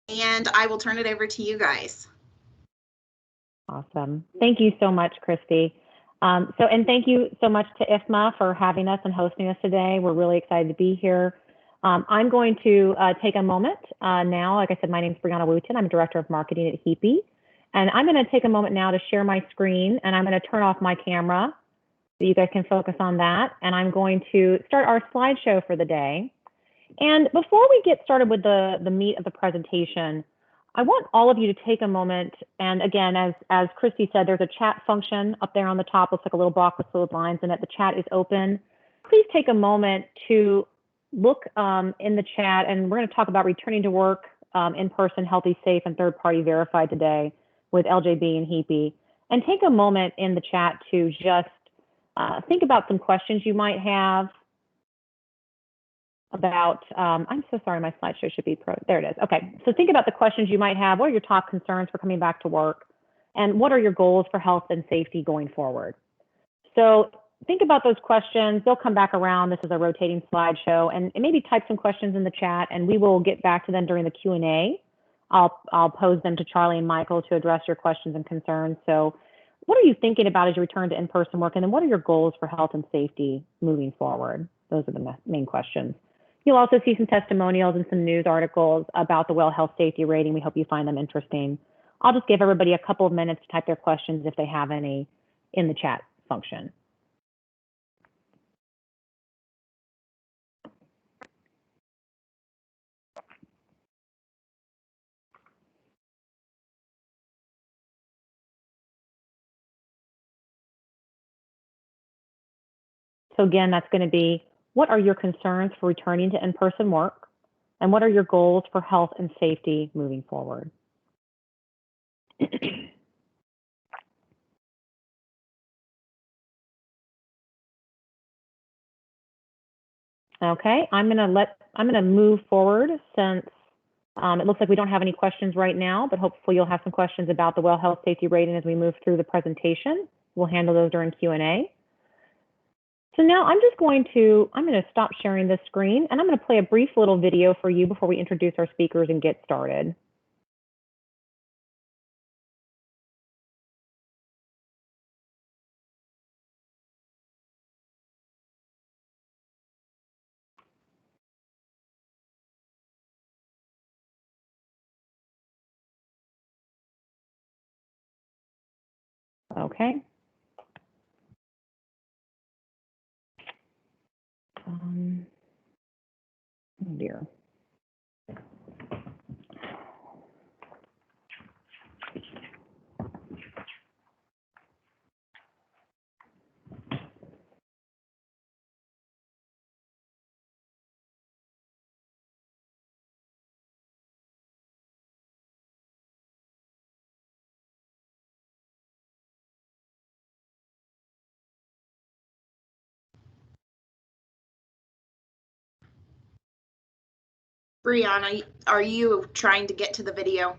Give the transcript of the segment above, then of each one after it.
and I will turn it over to you guys. Awesome. Thank you so much, Christy. And thank you so much to IFMA for having us and hosting us today. We're really excited to be here. I'm going to take a moment now. Like I said, my name is Brianna Wooten. I'm Director of Marketing at Heapy. And I'm going to take a moment now to share my screen, and I'm going to turn off my camera so you guys can focus on that. And I'm going to start our slideshow for the day. And before we get started with the meat of the presentation, I want all of you to take a moment, and again, as Christy said, there's a chat function up there on the top. Looks like a little box with fluid lines in it. The chat is open. Please take a moment to look in the chat, and we're going to talk about returning to work in person, healthy, safe, and third-party verified today with LJB and Heapy. And take a moment in the chat to just think about some questions you might have about, I'm so sorry, my slideshow should be there it is. Okay, so think about the questions you might have. What are your top concerns for coming back to work? And what are your goals for health and safety going forward? So think about those questions. They'll come back around. This is a rotating slideshow, and maybe type some questions in the chat, and we will get back to them during the Q&A. I'll pose them to Charlie and Michael to address your questions and concerns. So what are you thinking about as you return to in-person work? And then what are your goals for health and safety moving forward? Those are the main questions. You'll also see some testimonials and some news articles about the Well Health Safety Rating. We hope you find them interesting. I'll just give everybody a couple of minutes to type their questions if they have any in the chat function. So again, that's going to be, what are your concerns for returning to in-person work? And what are your goals for health and safety moving forward? Okay, I'm gonna move forward since it looks like we don't have any questions right now, but hopefully you'll have some questions about the Well Health Safety Rating as we move through the presentation. We'll handle those during Q&A. So now I'm going to stop sharing this screen, and I'm going to play a brief little video for you before we introduce our speakers and get started. Okay. Oh dear. Brianna, are you trying to get to the video?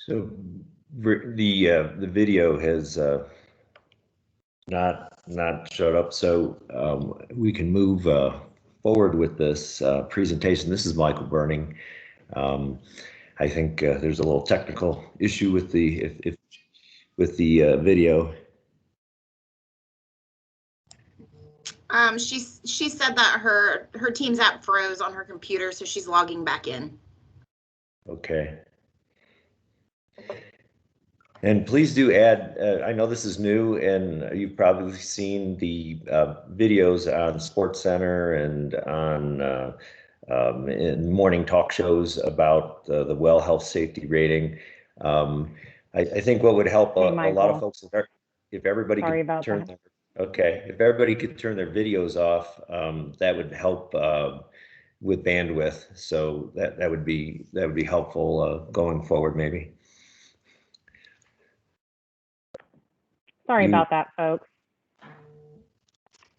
So the video has not showed up, so we can move forward with this presentation. This is Michael Burning. I think there's a little technical issue with the video. She said that her Teams app froze on her computer, so she's logging back in. Okay. And please do add, I know this is new, and you've probably seen the videos on SportsCenter and on in morning talk shows about the Well Health Safety Rating. I think what would help a lot of folks, if everybody could turn their, if everybody could turn their videos off, that would help with bandwidth. So that would be helpful going forward, maybe. Sorry about that, folks.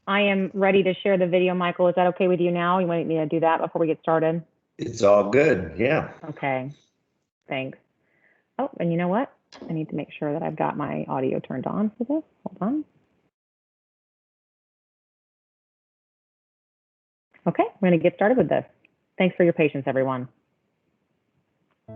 I am ready to share the video, Michael. Is that okay with you now? You want me to do that before we get started? It's all good, yeah. Okay, thanks. Oh, and you know what? I need to make sure that I've got my audio turned on for this. Hold on. Okay, we're going to get started with this. Thanks for your patience, everyone.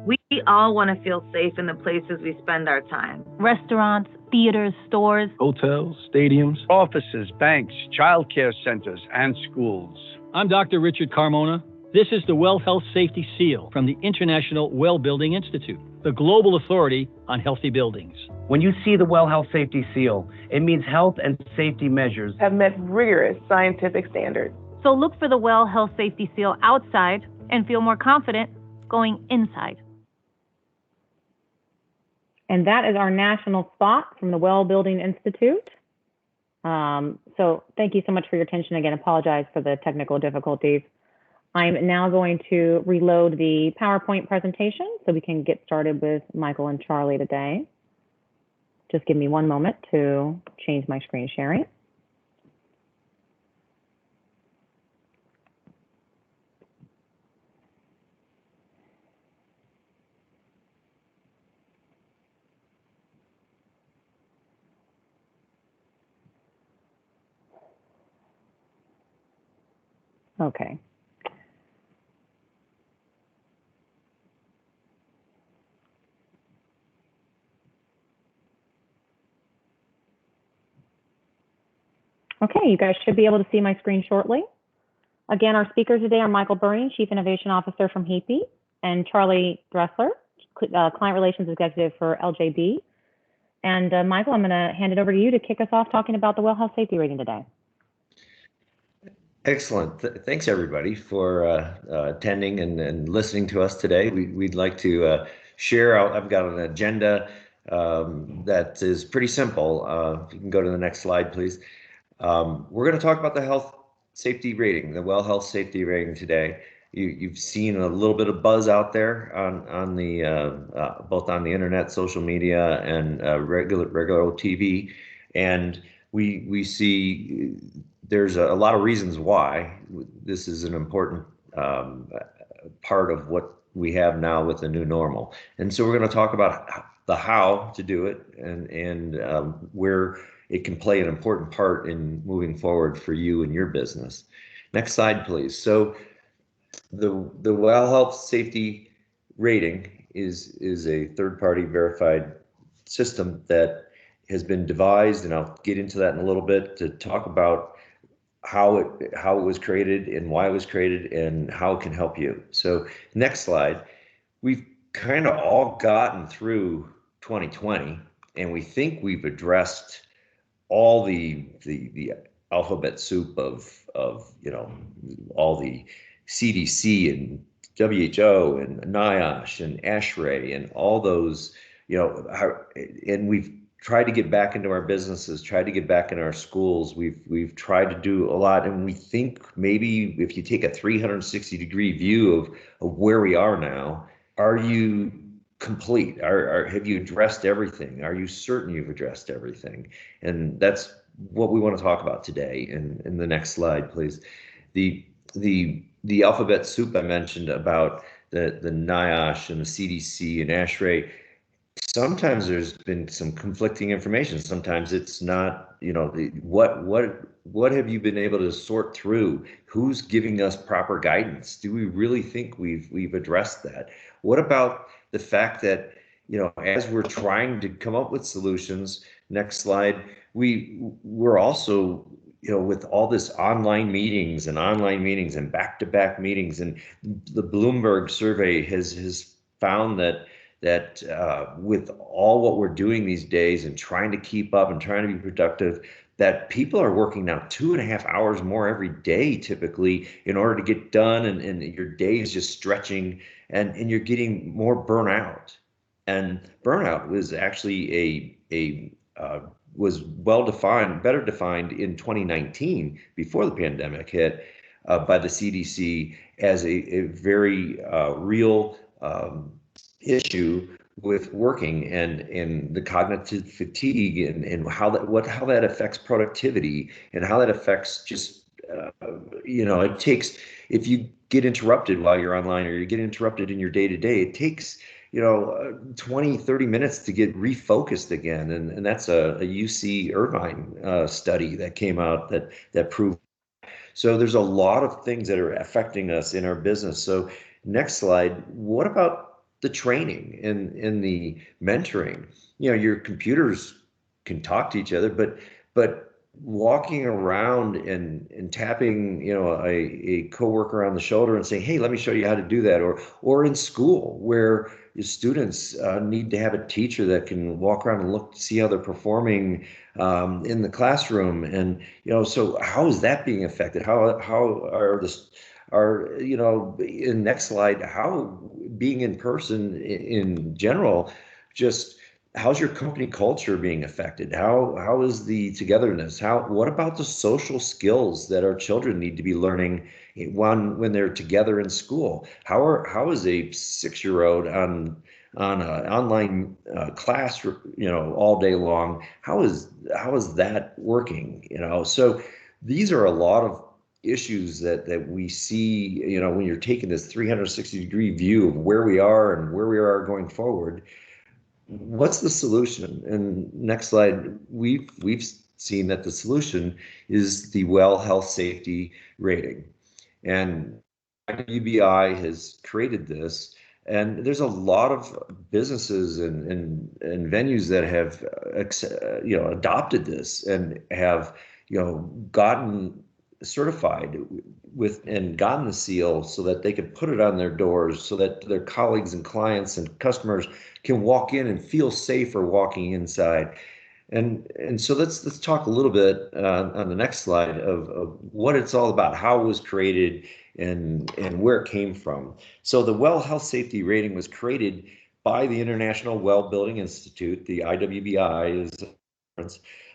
We all want to feel safe in the places we spend our time. Restaurants, theaters, stores, hotels, stadiums, offices, banks, childcare centers, and schools. I'm Dr. Richard Carmona. This is the Well Health Safety Seal from the International Well Building Institute, the global authority on healthy buildings. When you see the Well Health Safety Seal, it means health and safety measures have met rigorous scientific standards. So look for the Well Health Safety Seal outside and feel more confident going inside. And that is our national spot from the Well Building Institute. So thank you so much for your attention. Again, apologize for the technical difficulties. I'm now going to reload the PowerPoint presentation so we can get started with Michael and Charlie today. Just give me one moment to change my screen sharing. Okay. Okay, you guys should be able to see my screen shortly. Again, our speakers today are Michael Burning, Chief Innovation Officer from Heapy, and Charlie Dressler, Client Relations Executive for LJB. And Michael, I'm going to hand it over to you to kick us off talking about the Well Health Safety Rating today. Excellent. Thanks, everybody, for attending and listening to us today. We'd like to share. I've got an agenda that is pretty simple. If you can go to the next slide, please. We're going to talk about the health safety rating, the Well Health Safety Rating today. You've seen a little bit of buzz out there on the both on the internet, social media, and regular old TV, and we see there's a lot of reasons why this is an important part of what we have now with the new normal. And so we're going to talk about the how to do it and where it can play an important part in moving forward for you and your business. Next slide, please. So the Well Health Safety Rating is a third-party verified system that has been devised, and I'll get into that in a little bit to talk about how it was created and why it was created and how it can help you. So next slide. We've kind of all gotten through 2020, and we think we've addressed all the alphabet soup of all the CDC and WHO and NIOSH and ASHRAE and all those, and we've tried to get back into our businesses, tried to get back in our schools. We've tried to do a lot, and we think maybe if you take a 360-degree view of where we are now, are you complete? Have you addressed everything? Are you certain you've addressed everything? And that's what we want to talk about today. In the next slide, please. The alphabet soup I mentioned about the NIOSH and the CDC and ASHRAE. Sometimes there's been some conflicting information. Sometimes it's not, what have you been able to sort through? Who's giving us proper guidance? Do we really think we've addressed that? What about the fact that, as we're trying to come up with solutions, next slide, we're also, with all this online meetings and back-to-back meetings, and the Bloomberg survey has found that with all what we're doing these days and trying to keep up and trying to be productive, that people are working now 2.5 hours more every day typically in order to get done, and your day is just stretching, and you're getting more burnout. And burnout was actually was well defined, better defined in 2019 before the pandemic hit by the CDC as a very real issue with working and the cognitive fatigue and how that affects productivity and how that affects just it takes, if you get interrupted while you're online or you get interrupted in your day-to-day, it takes 20-30 minutes to get refocused again, and that's a UC Irvine study that came out that proved. So there's a lot of things that are affecting us in our business. So next slide. What about the training and the mentoring? Your computers can talk to each other, but walking around and tapping, a coworker on the shoulder and saying, "Hey, let me show you how to do that," or in school where your students need to have a teacher that can walk around and see how they're performing in the classroom. And so how is that being affected? How are in next slide, how being in person in general, just how's your company culture being affected? How is the togetherness? What about the social skills that our children need to be learning when they're together in school? How is a 6-year-old on an online class, all day long? How is that working? So these are a lot of issues that we see, when you're taking this 360-degree view of where we are and where we are going forward. What's the solution? And next slide, we've seen that the solution is the Well Health Safety Rating. And IWBI has created this, and there's a lot of businesses and venues that have adopted this and have gotten certified with and gotten the seal so that they can put it on their doors so that their colleagues and clients and customers can walk in and feel safer walking inside. And so let's talk a little bit on the next slide of what it's all about, how it was created and where it came from. So the Well Health Safety Rating was created by the International Well Building Institute, the IWBI is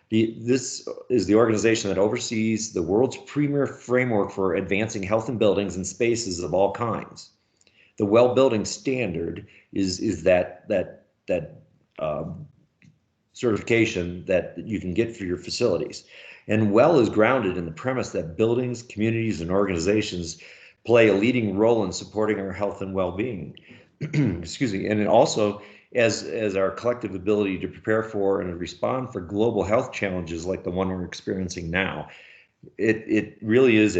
this is the organization that oversees the world's premier framework for advancing health in buildings and spaces of all kinds. The well building standard is that certification that you can get for your facilities. And WELL is grounded in the premise that buildings, communities, and organizations play a leading role in supporting our health and well-being. Excuse me. And it also, as our collective ability to prepare for and respond for global health challenges like the one we're experiencing now, it really is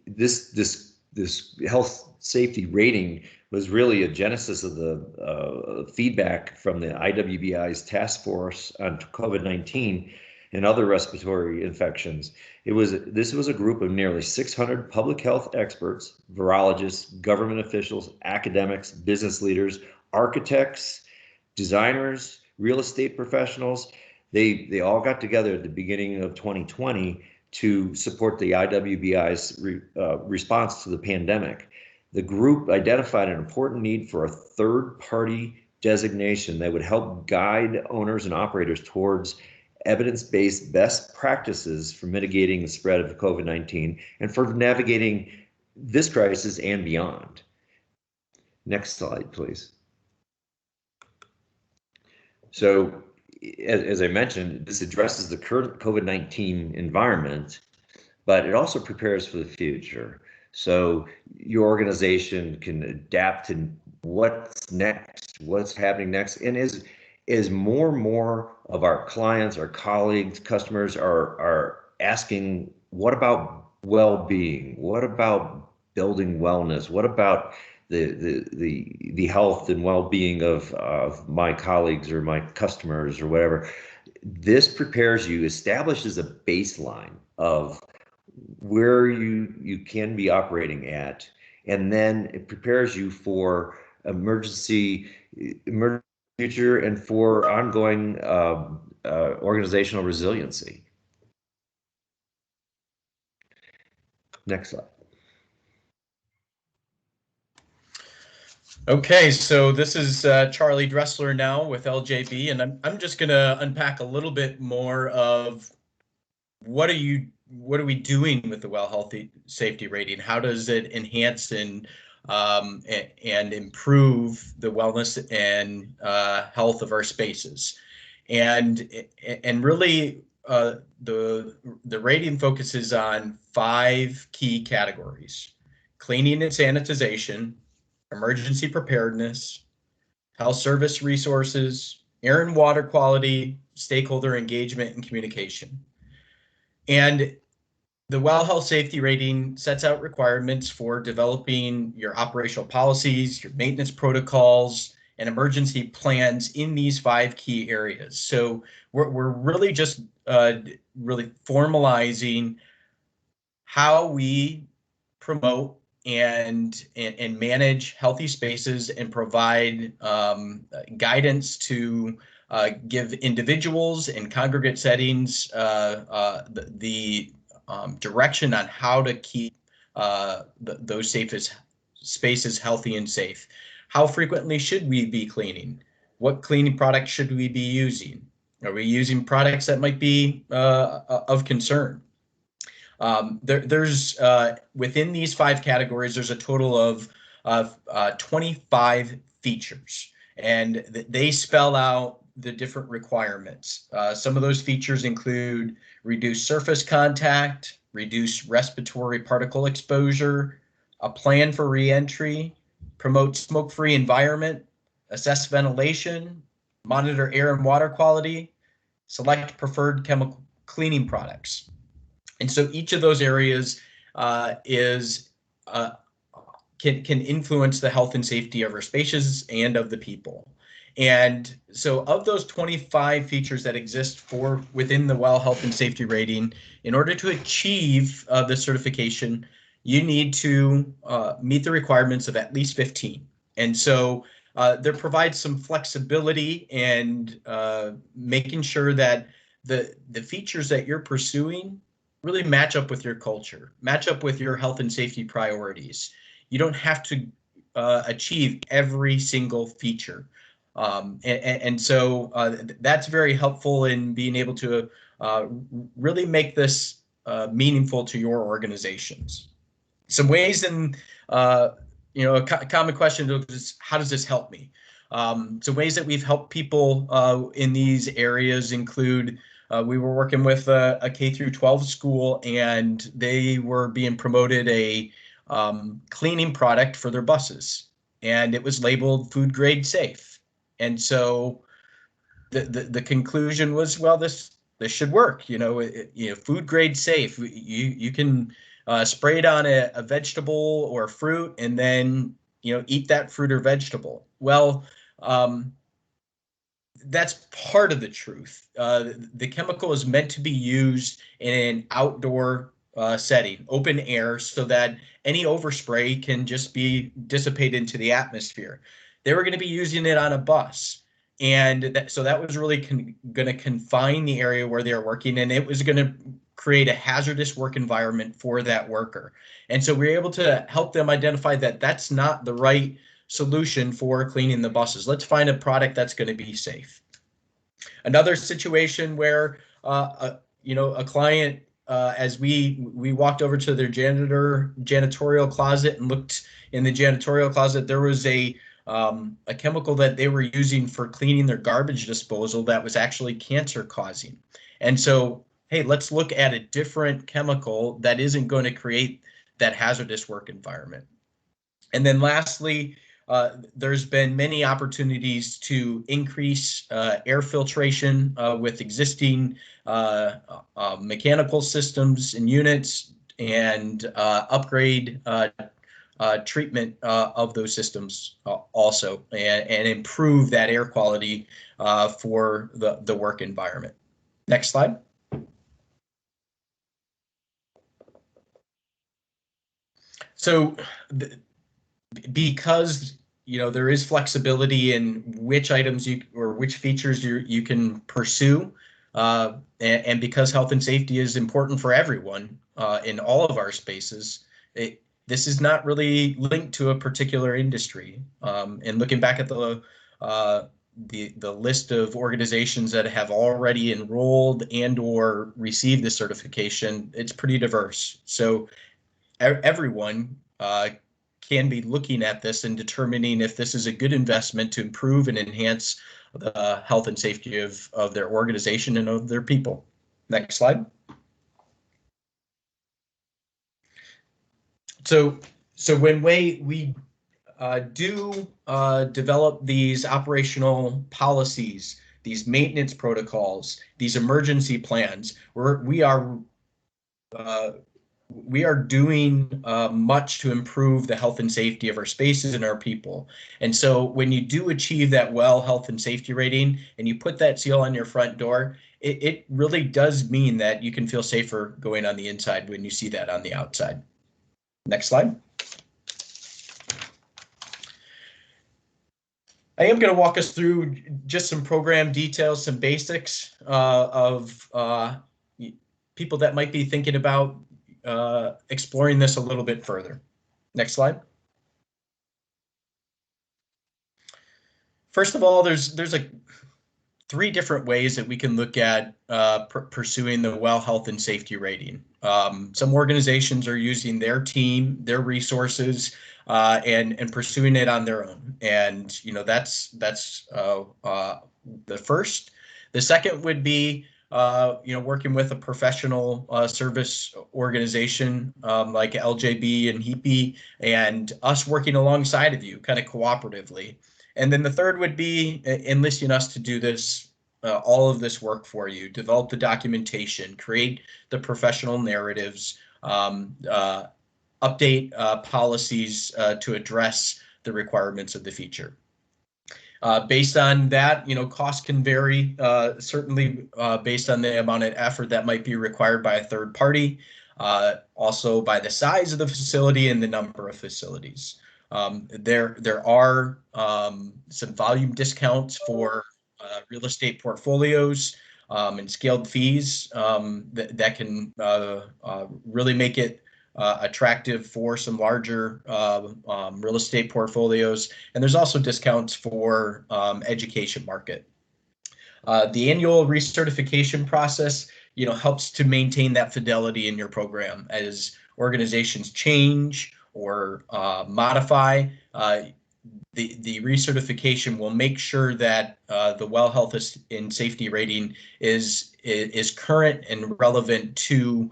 this health safety rating was really a genesis of the feedback from the IWBI's task force on COVID-19 and other respiratory infections. This was a group of nearly 600 public health experts, virologists, government officials, academics, business leaders, architects, designers, real estate professionals. They all got together at the beginning of 2020 to support the IWBI's response to the pandemic. The group identified an important need for a third-party designation that would help guide owners and operators towards evidence-based best practices for mitigating the spread of COVID-19 and for navigating this crisis and beyond. Next slide, please. So, as I mentioned, this addresses the current COVID-19 environment, but it also prepares for the future. So your organization can adapt to what's next, what's happening next. And as more and more of our clients, our colleagues, customers are asking, what about well-being? What about building wellness? What about the health and well-being of my colleagues or my customers or whatever? This prepares you, establishes a baseline of where you can be operating at, and then it prepares you for emergency future and for ongoing organizational resiliency. Next slide. Okay, so this is Charlie Dressler now with LJB, and I'm just going to unpack a little bit more of what are we doing with the Well Health Safety Rating? How does it enhance and and improve the wellness and health of our spaces. And really, the rating focuses on 5 key categories: cleaning and sanitization, emergency preparedness, health service resources, air and water quality, stakeholder engagement, and communication. And the Well Health Safety Rating sets out requirements for developing your operational policies, your maintenance protocols, and emergency plans in these 5 key areas. So we're really just really formalizing how we promote and manage healthy spaces and provide guidance to give individuals in congregate settings the direction on how to keep those safest spaces healthy and safe. How frequently should we be cleaning? What cleaning products should we be using? Are we using products that might be of concern? There's within these 5 categories, there's a total of 25 features, and they spell out the different requirements. Some of those features include reduced surface contact, reduced respiratory particle exposure, a plan for reentry, promote smoke-free environment, assess ventilation, monitor air and water quality, select preferred chemical cleaning products. And so each of those areas can influence the health and safety of our spaces and of the people. And so of those 25 features that exist within the Well Health and Safety Rating, in order to achieve the certification, you need to meet the requirements of at least 15. And so there provides some flexibility and making sure that the features that you're pursuing really match up with your culture, match up with your health and safety priorities. You don't have to achieve every single feature. And so that's very helpful in being able to really make this meaningful to your organizations. Some ways in, a common question is, how does this help me? So ways that we've helped people in these areas include we were working with a K through 12 school, and they were being promoted a cleaning product for their buses, and it was labeled food grade safe. And so the conclusion was, well, this should work. Food grade safe. You can spray it on a vegetable or fruit, and then eat that fruit or vegetable. Well, that's part of the truth. The chemical is meant to be used in an outdoor setting, open air, so that any overspray can just be dissipated into the atmosphere. They were going to be using it on a bus. And so that was really going to confine the area where they're working, and it was going to create a hazardous work environment for that worker. And so we were able to help them identify that that's not the right solution for cleaning the buses. Let's find a product that's going to be safe. Another situation where a client, as we walked over to their janitorial closet and looked in the janitorial closet, there was a chemical that they were using for cleaning their garbage disposal that was actually cancer causing. And so, hey, let's look at a different chemical that isn't going to create that hazardous work environment. And then lastly, there's been many opportunities to increase air filtration with existing mechanical systems and units, and upgrade treatment of those systems also, and improve that air quality for the work environment. Next slide. So because there is flexibility in which items or which features you can pursue, and because health and safety is important for everyone in all of our spaces, this is not really linked to a particular industry. And looking back at the list of organizations that have already enrolled and or received the certification, it's pretty diverse. So everyone can be looking at this and determining if this is a good investment to improve and enhance the health and safety of their organization and of their people. Next slide. So when we do develop these operational policies, these maintenance protocols, these emergency plans, we are doing much to improve the health and safety of our spaces and our people. And so when you do achieve that WELL health and safety rating and you put that seal on your front door, it really does mean that you can feel safer going on the inside when you see that on the outside. Next slide. I am going to walk us through just some program details, some basics of people that might be thinking about exploring this a little bit further. Next slide. First of all, there's like 3 different ways that we can look at pursuing the WELL health and safety rating. Some organizations are using their team, their resources, and pursuing it on their own. And that's the first. The second would be working with a professional service organization like LJB and Heapy, and us working alongside of you, kind of cooperatively. And then the third would be enlisting us to do this, all of this work for you, develop the documentation, create the professional narratives, update policies to address the requirements of the feature. Based on that, costs can vary, certainly based on the amount of effort that might be required by a third party, also by the size of the facility and the number of facilities. There are some volume discounts for real estate portfolios and scaled fees that can really make it attractive for some larger real estate portfolios. And there's also discounts for education market. The annual recertification process, helps to maintain that fidelity in your program as organizations change or modify. The recertification will make sure that the WELL health and safety rating is current and relevant to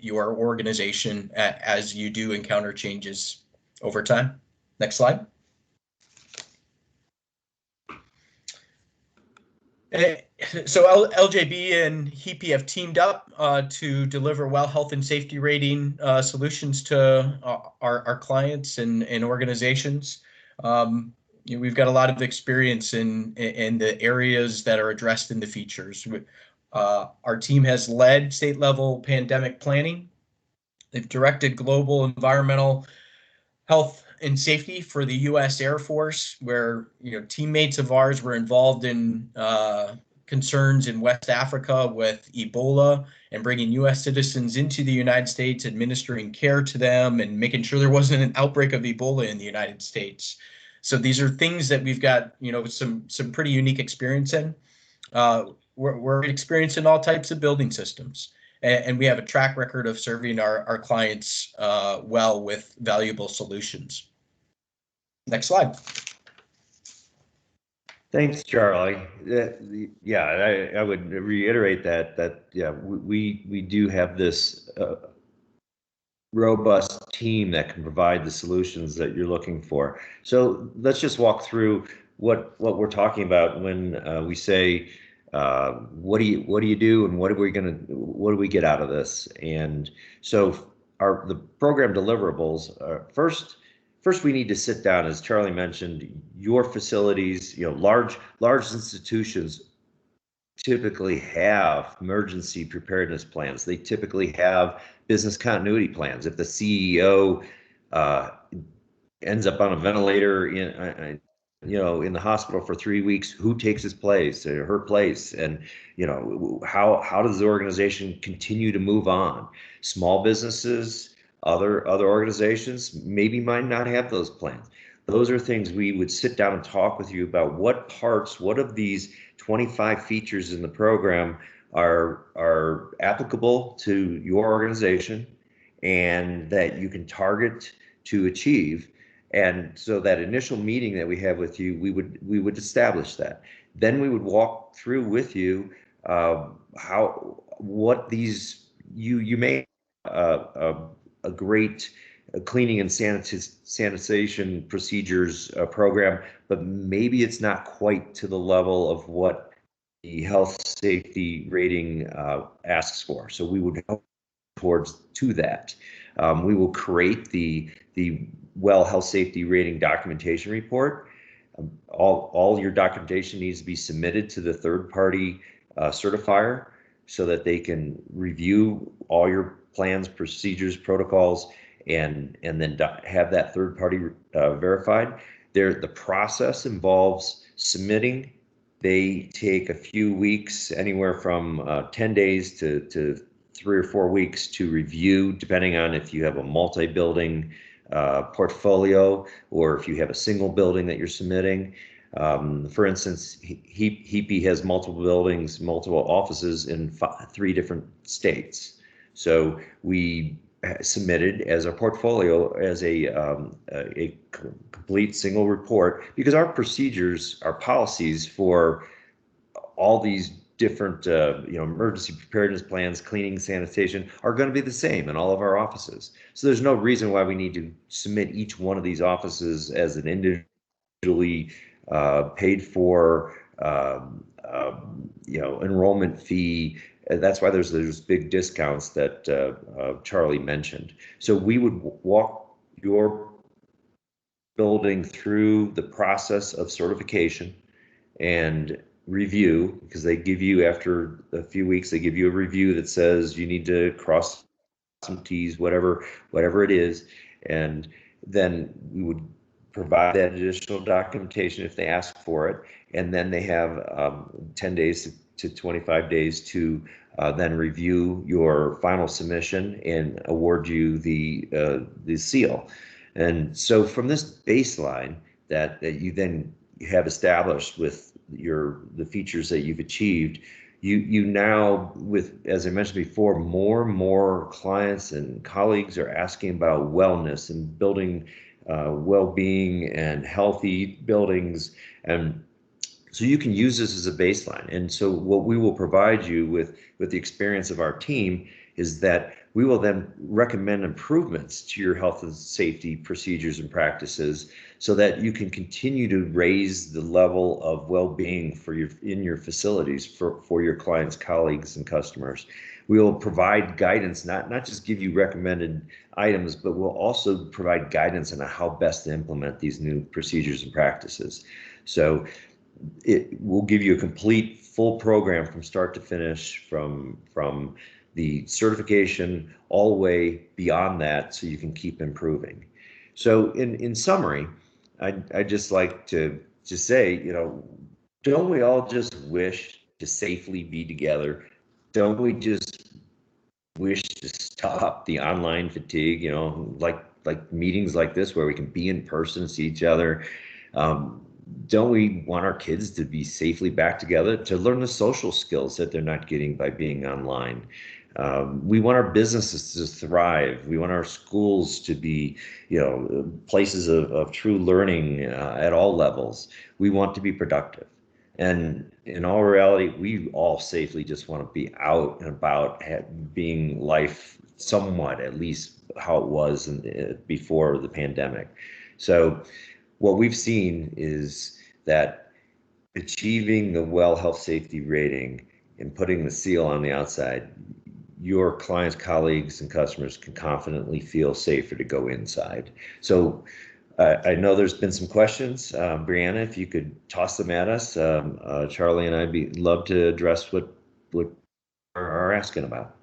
your organization as you do encounter changes over time. Next slide. So LJB and Heapy have teamed up to deliver WELL health and safety rating solutions to our clients and organizations. We've got a lot of experience in the areas that are addressed in the features. Our team has led state level pandemic planning. They've directed global environmental health and safety for the U.S. Air Force, where teammates of ours were involved in concerns in West Africa with Ebola and bringing U.S. citizens into the United States, administering care to them, and making sure there wasn't an outbreak of Ebola in the United States. So these are things that we've got some pretty unique experience in. We're experiencing all types of building systems, and we have a track record of serving our clients well with valuable solutions. Next slide. Thanks, Charlie. Yeah, I would reiterate that we do have this robust team that can provide the solutions that you're looking for. So let's just walk through what we're talking about when we say what do you do and what do we get out of this? And so the program deliverables are first we need to sit down, as Charlie mentioned, your facilities, large institutions typically have emergency preparedness plans. They typically have business continuity plans. If the CEO ends up on a ventilator in the hospital for 3 weeks, who takes his place or her place? And how does the organization continue to move on? Small businesses, other organizations maybe might not have those plans. Those are things we would sit down and talk with you about. What of these 25 features in the program are applicable to your organization and that you can target to achieve, And so that initial meeting that we have with you, we would establish that. Then we would walk through with you what these you may a great cleaning and sanitation procedures program, but maybe it's not quite to the level of what the health safety rating asks for. So we would help towards to that. We will create the well health safety rating documentation report. All your documentation needs to be submitted to the third party certifier so that they can review all your plans, procedures, protocols, and then have that third party verified. The process involves submitting. They take a few weeks, anywhere from 10 days to 3 or 4 weeks to review, depending on if you have a multi-building portfolio or if you have a single building that you're submitting. For instance, Heapy has multiple buildings, multiple offices in 3 different states. So we submitted as a portfolio as a complete single report, because our procedures, our policies for all these different emergency preparedness plans, cleaning, sanitation are going to be the same in all of our offices. So there's no reason why we need to submit each one of these offices as an individually paid for enrollment fee. That's why there's those big discounts that Charlie mentioned. So we would walk your building through the process of certification and review, because they give you, after a few weeks, they give you a review that says you need to cross some T's, whatever it is. And then we would provide that additional documentation if they ask for it. And then they have 10 days to 25 days to then review your final submission and award you the seal. And so from this baseline that you then have established with the features that you've achieved, you now, with, as I mentioned before, more and more clients and colleagues are asking about wellness and building well-being and healthy buildings. And so you can use this as a baseline. And so what we will provide you with the experience of our team is that we will then recommend improvements to your health and safety procedures and practices so that you can continue to raise the level of well-being in your facilities for your clients, colleagues, and customers. We will provide guidance, not just give you recommended items, but we'll also provide guidance on how best to implement these new procedures and practices. So it will give you a complete full program from start to finish, from the certification all the way beyond that, so you can keep improving. So in summary, I'd just like to say, don't we all just wish to safely be together? Don't we just wish to stop the online fatigue, like meetings like this where we can be in person and see each other? Don't we want our kids to be safely back together, to learn the social skills that they're not getting by being online? We want our businesses to thrive. We want our schools to be, places of true learning at all levels. We want to be productive. And in all reality, we all safely just want to be out and about, being life somewhat, at least how it was before the pandemic. So what we've seen is that achieving the WELL Health Safety rating and putting the seal on the outside, your clients, colleagues, and customers can confidently feel safer to go inside. So I know there's been some questions. Brianna, if you could toss them at us, Charlie and I'd love to address what are asking about.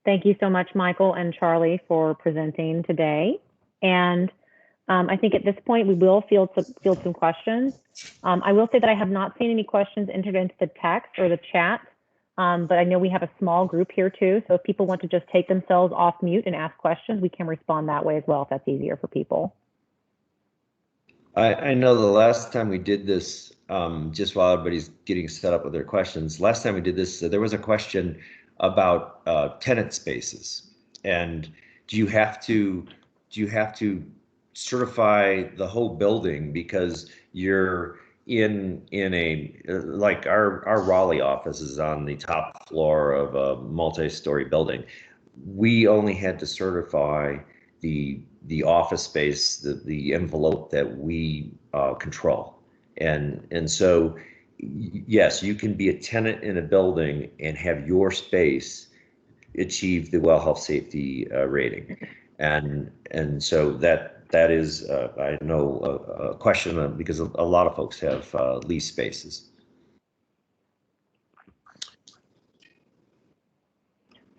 Thank you so much, Michael and Charlie, for presenting today. And I think at this point we will field some questions. I will say that I have not seen any questions entered into the text or the chat, but I know we have a small group here too. So if people want to just take themselves off mute and ask questions, we can respond that way as well if that's easier for people. I know the last time we did this, just while everybody's getting set up with their questions, last time we did this, there was a question about tenant spaces, and do you have to certify the whole building because you're in a, like our Raleigh office is on the top floor of a multi-story building. We only had to certify the office space, the envelope that we control, and so yes, you can be a tenant in a building and have your space achieve the well health safety rating, and so that is I know a question because a lot of folks have lease spaces.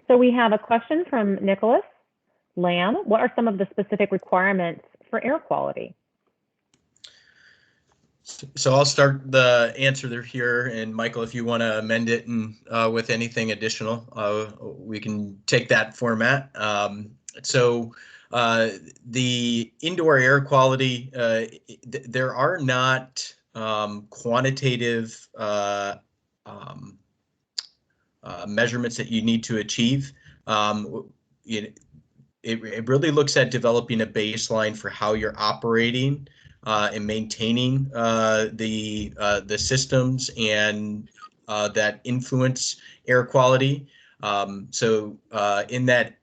So we have a question from Nicholas Lamb. What are some of the specific requirements for air quality? So I'll start the answer there here, and Michael, if you want to amend it and with anything additional, we can take that format. So the indoor air quality, there are not quantitative measurements that you need to achieve. It really looks at developing a baseline for how you're operating and maintaining the systems and that influence air quality. So in that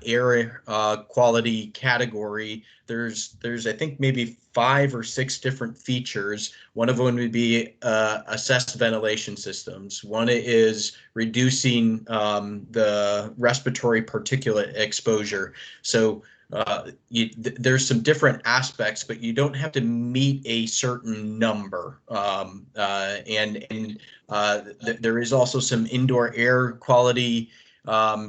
air quality category, there's I think maybe 5 or 6 different features. One of them would be assessed ventilation systems. One is reducing the respiratory particulate exposure. So there's some different aspects, but you don't have to meet a certain number. There is also some indoor air quality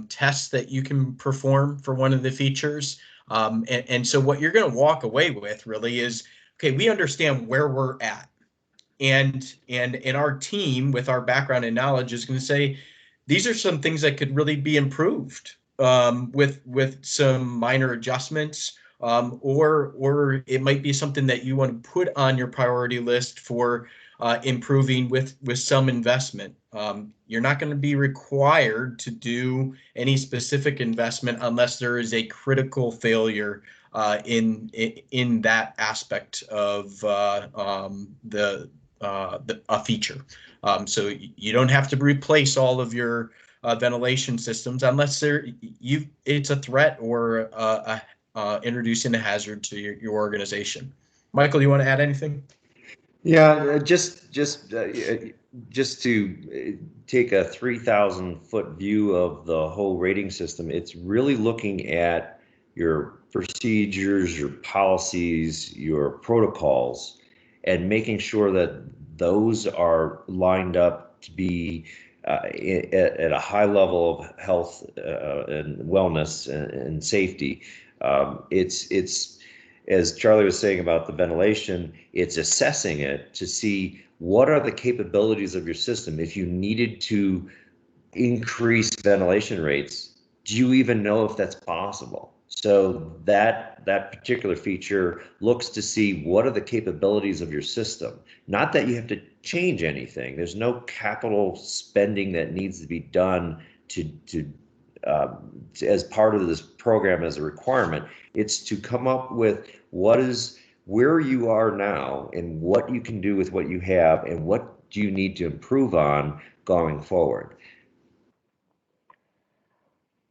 tests that you can perform for one of the features. And so what you're going to walk away with really is, okay, we understand where we're at. And our team with our background and knowledge is going to say, these are some things that could really be improved with some minor adjustments, or it might be something that you want to put on your priority list for improving with some investment. You're not going to be required to do any specific investment unless there is a critical failure in that aspect of a feature. So you don't have to replace all of your ventilation systems unless it's a threat or introducing a hazard to your organization. Michael, you want to add anything? Yeah, just to take a 3,000-foot view of the whole rating system, it's really looking at your procedures, your policies, your protocols, and making sure that those are lined up to be at a high level of health and wellness and safety. It's as Charlie was saying about the ventilation, it's assessing it to see what are the capabilities of your system. If you needed to increase ventilation rates, do you even know if that's possible? So that particular feature looks to see what are the capabilities of your system. Not that you have to change anything. There's no capital spending that needs to be done to as part of this program as a requirement. It's to come up with where you are now and what you can do with what you have and what do you need to improve on going forward.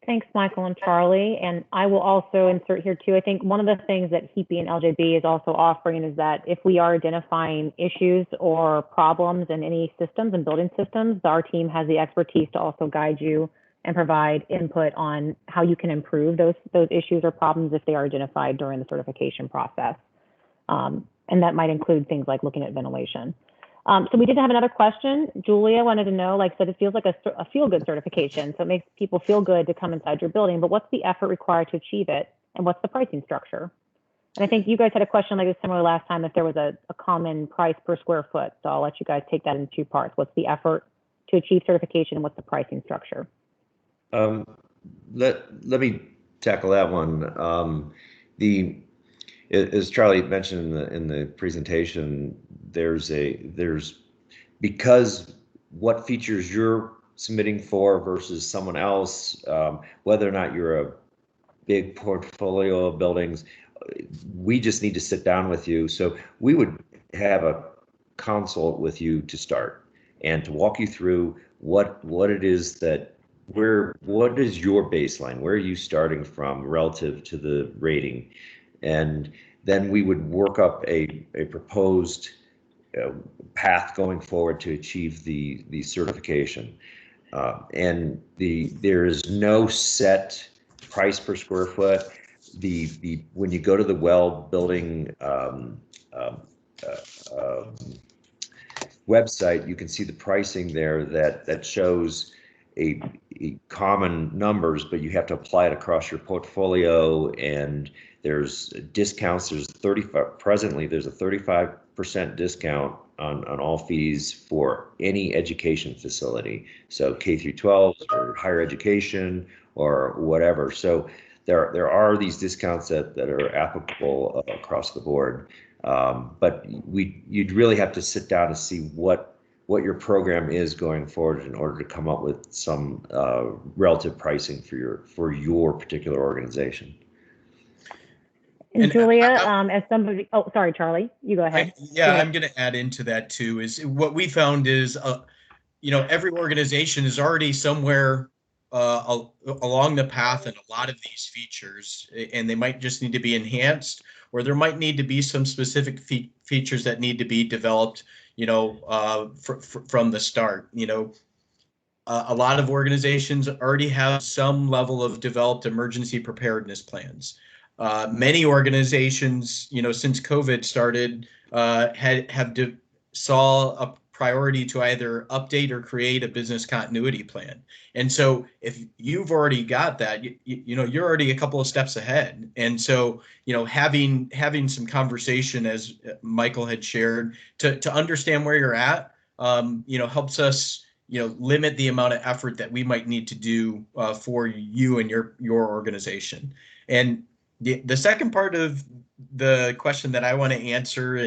Thanks, Michael and Charlie. And I will also insert here too, I think one of the things that Heapy and LJB is also offering is that if we are identifying issues or problems in any systems and building systems, our team has the expertise to also guide you and provide input on how you can improve those issues or problems if they are identified during the certification process. And that might include things like looking at ventilation. So we did have another question. Julia wanted to know, like, so it feels like a feel-good certification. So it makes people feel good to come inside your building, but what's the effort required to achieve it? And what's the pricing structure? And I think you guys had a question like this similar last time, if there was a common price per square foot. So I'll let you guys take that in 2 parts. What's the effort to achieve certification and what's the pricing structure? Let me tackle that one. As Charlie mentioned in the presentation, there's because what features your submitting for versus someone else, whether or not you're a big portfolio of buildings, we just need to sit down with you. So we would have a consult with you to start and to walk you through what it is that what is your baseline? Where are you starting from relative to the rating? And then we would work up a proposed path going forward to achieve the certification. And there is no set price per square foot. When you go to the well building website, you can see the pricing there that shows a common numbers, but you have to apply it across your portfolio, and there's discounts. There's presently there's a 35% discount on all fees for any education facility. So K through 12 or higher education or whatever. So there are these discounts that are applicable across the board. But you'd really have to sit down and see what your program is going forward in order to come up with some relative pricing for your particular organization. And Julia, as somebody, oh, sorry, Charlie, you go ahead. I'm going to add into that too. Is what we found is, every organization is already somewhere along the path in a lot of these features, and they might just need to be enhanced, or there might need to be some specific features that need to be developed, from the start. A lot of organizations already have some level of developed emergency preparedness plans. Many organizations, since COVID started, saw a priority to either update or create a business continuity plan. And so if you've already got that, you're already a couple of steps ahead. And so, having some conversation, as Michael had shared, to understand where you're at, helps us, limit the amount of effort that we might need to do for you and your organization. And the second part of the question that I want to answer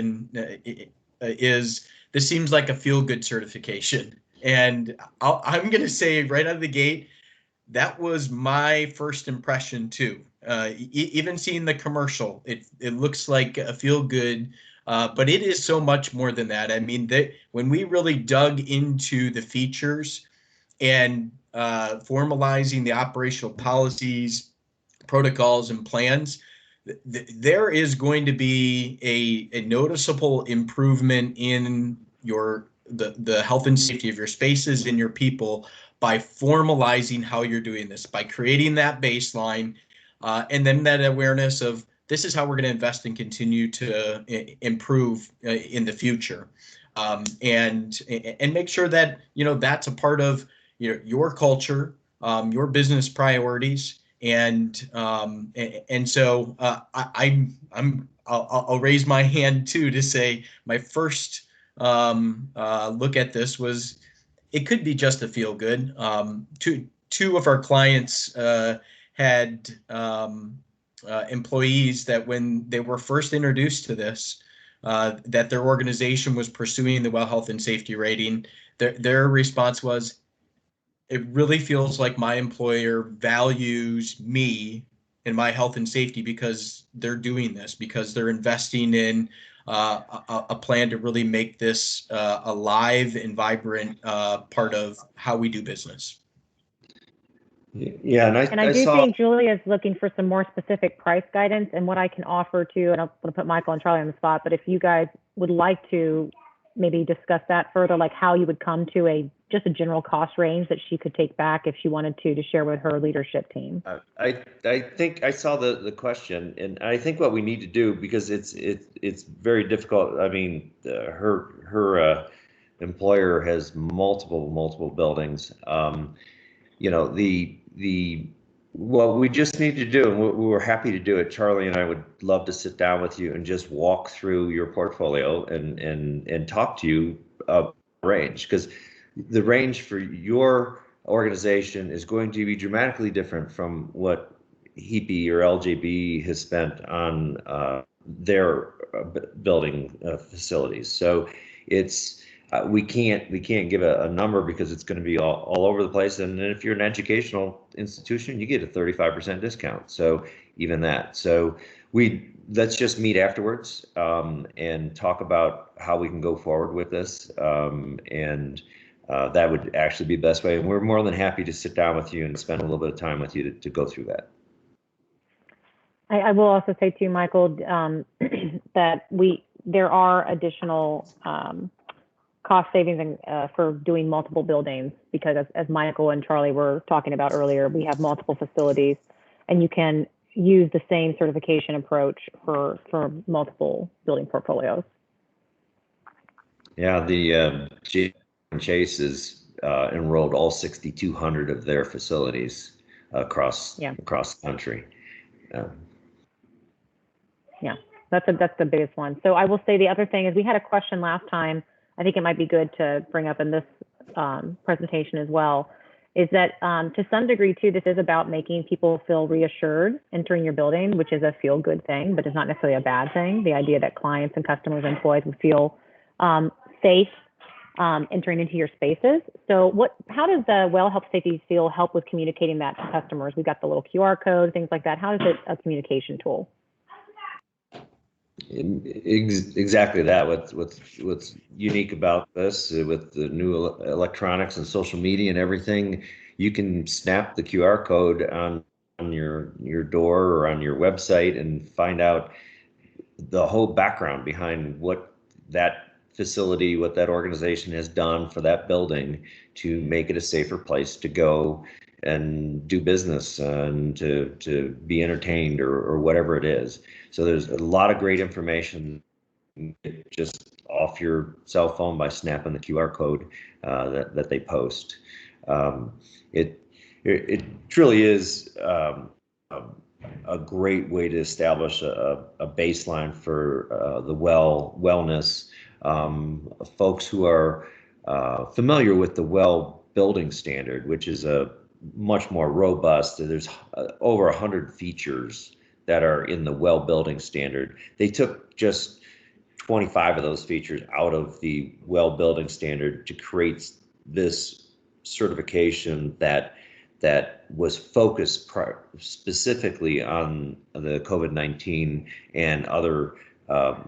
is, this seems like a feel-good certification. And I'm going to say right out of the gate, that was my first impression too. Even seeing the commercial, it looks like a feel-good, but it is so much more than that. I mean, when we really dug into the features and formalizing the operational policies, protocols, and plans, there is going to be a noticeable improvement in the health and safety of your spaces and your people by formalizing how you're doing this, by creating that baseline, and then that awareness of this is how we're going to invest and continue to improve in the future, and make sure that that's a part of your culture, your business priorities. And so I'll raise my hand too to say my first look at this was, it could be just a feel good. Two of our clients had employees that when they were first introduced to this, that their organization was pursuing the well health and safety rating, their response was, it really feels like my employer values me and my health and safety because they're doing this, because they're investing in a plan to really make this a live and vibrant part of how we do business. Yeah, and I do saw, think Julia's looking for some more specific price guidance, and what I can offer to, and I'm going to put Michael and Charlie on the spot, but if you guys would like to maybe discuss that further, like how you would come to just a general cost range that she could take back if she wanted to share with her leadership team. I think I saw the question, and I think what we need to do, because it's very difficult. I mean, her employer has multiple buildings. What we just need to do, and we're happy to do it. Charlie and I would love to sit down with you and just walk through your portfolio and talk to you range, because the range for your organization is going to be dramatically different from what Heapy or LJB has spent on their building facilities. So we can't give a number because it's going to be all over the place. And then if you're an educational institution, you get a 35% discount. So even that. So let's just meet afterwards and talk about how we can go forward with this. That would actually be the best way. And we're more than happy to sit down with you and spend a little bit of time with you to go through that. I will also say to you, Michael, that there are additional cost savings for doing multiple buildings, because as Michael and Charlie were talking about earlier, we have multiple facilities, and you can use the same certification approach for multiple building portfolios. Yeah, the Chase has enrolled all 6,200 of their facilities across the country. Yeah, that's the biggest one. So I will say the other thing is, we had a question last time. I think it might be good to bring up in this presentation as well, is that to some degree too, this is about making people feel reassured entering your building, which is a feel-good thing, but it's not necessarily a bad thing. The idea that clients and customers and employees would feel safe entering into your spaces. So how does the Well Health Safety Seal help with communicating that to customers? We've got the little QR code, things like that. How is it a communication tool? Exactly that. What's unique about this with the new electronics and social media and everything, you can snap the QR code on your door or on your website and find out the whole background behind what that facility, what that organization has done for that building to make it a safer place to go and do business and to be entertained or whatever it is. So there's a lot of great information just off your cell phone by snapping the QR code that they post. It truly is a great way to establish a baseline for the wellness. Folks who are familiar with the well building standard, which is a much more robust. There's over 100 features that are in the well building standard. They took just 25 of those features out of the well building standard to create this certification that was focused specifically on the COVID-19 and other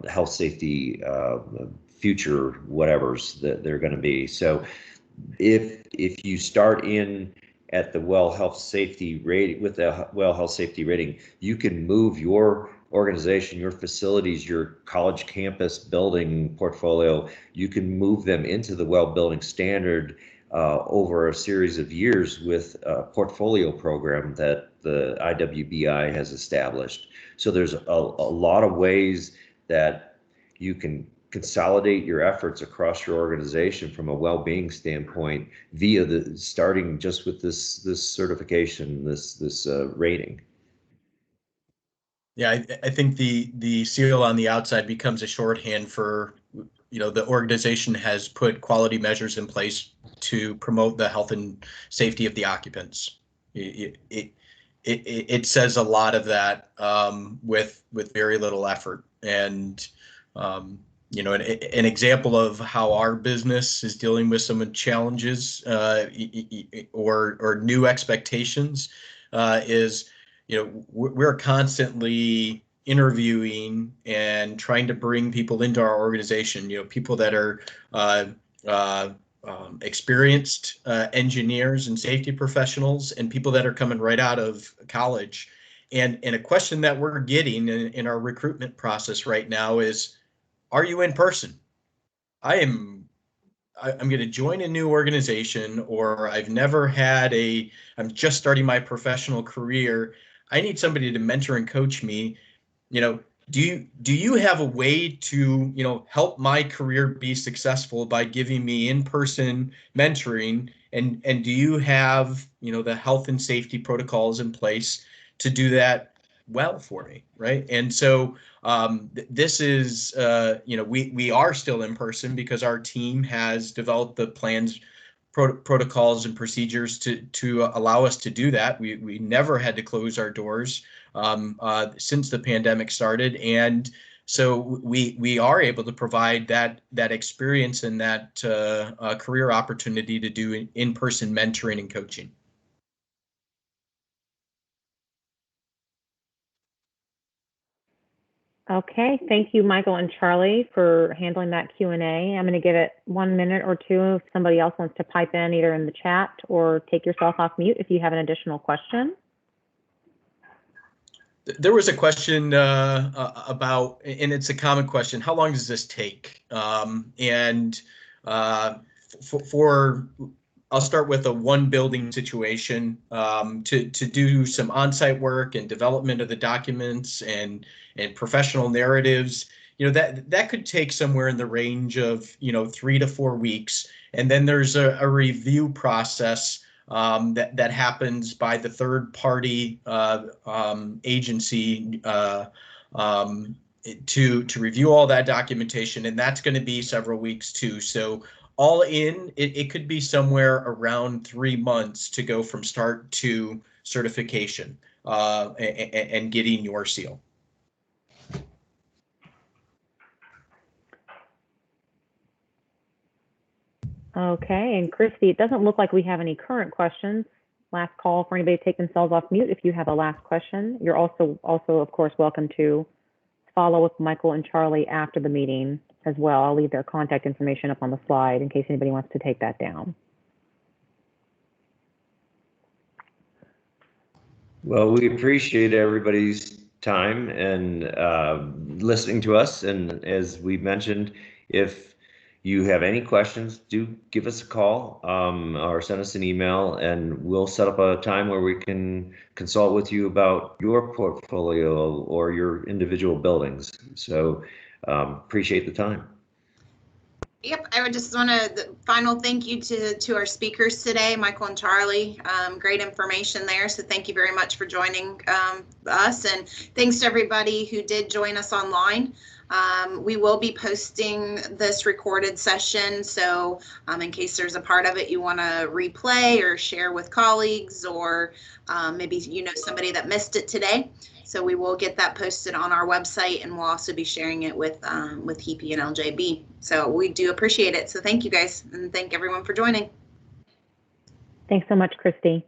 health safety future whatevers that they're going to be. So if you start in at the Well Health Safety rating, with the Well Health Safety rating, you can move your organization, your facilities, your college campus building portfolio, you can move them into the well building standard over a series of years with a portfolio program that the IWBI has established. So there's a lot of ways that you can consolidate your efforts across your organization from a well-being standpoint via starting just with this certification, this rating. Yeah, I think the seal on the outside becomes a shorthand for, the organization has put quality measures in place to promote the health and safety of the occupants. It says a lot of that with very little effort. And an example of how our business is dealing with some challenges or new expectations is, we're constantly interviewing and trying to bring people into our organization, people that are experienced engineers and safety professionals, and people that are coming right out of college. And a question that we're getting in our recruitment process right now is, are you in person? I'm going to join a new organization, or I'm just starting my professional career. I need somebody to mentor and coach me. Do you have a way to, help my career be successful by giving me in-person mentoring? And do you have, the health and safety protocols in place to do that well for me, right? And so this is, we are still in person because our team has developed the plans, protocols, and procedures to allow us to do that. We never had to close our doors since the pandemic started, and So we are able to provide that experience and that career opportunity to do in-person mentoring and coaching. Okay, thank you, Michael and Charlie, for handling that Q&A. I'm going to give it 1 minute or two if somebody else wants to pipe in, either in the chat or take yourself off mute if you have an additional question. There was a question about, and it's a common question, how long does this take? I'll start with a one building situation to do some on-site work and development of the documents and professional narratives. That could take somewhere in the range of 3 to 4 weeks, and then there's a review process that happens by the third party agency to review all that documentation, and that's going to be several weeks too. So all in, it could be somewhere around 3 months to go from start to certification and getting your seal. Okay, and Christy, it doesn't look like we have any current questions. Last call for anybody to take themselves off mute if you have a last question. You're also of course, welcome to follow with Michael and Charlie after the meeting as well. I'll leave their contact information up on the slide in case anybody wants to take that down. Well, we appreciate everybody's time and listening to us. And as we mentioned, if you have any questions, do give us a call or send us an email, and we'll set up a time where we can consult with you about your portfolio or your individual buildings. So appreciate the time. Yep, I would just want to final thank you to our speakers today, Michael and Charlie. Great information there, so thank you very much for joining us, and thanks to everybody who did join us online. We will be posting this recorded session, so in case there's a part of it you want to replay or share with colleagues, or maybe somebody that missed it today. So we will get that posted on our website, and we'll also be sharing it with Heapy and LJB. So we do appreciate it. So thank you guys, and thank everyone for joining. Thanks so much, Christy.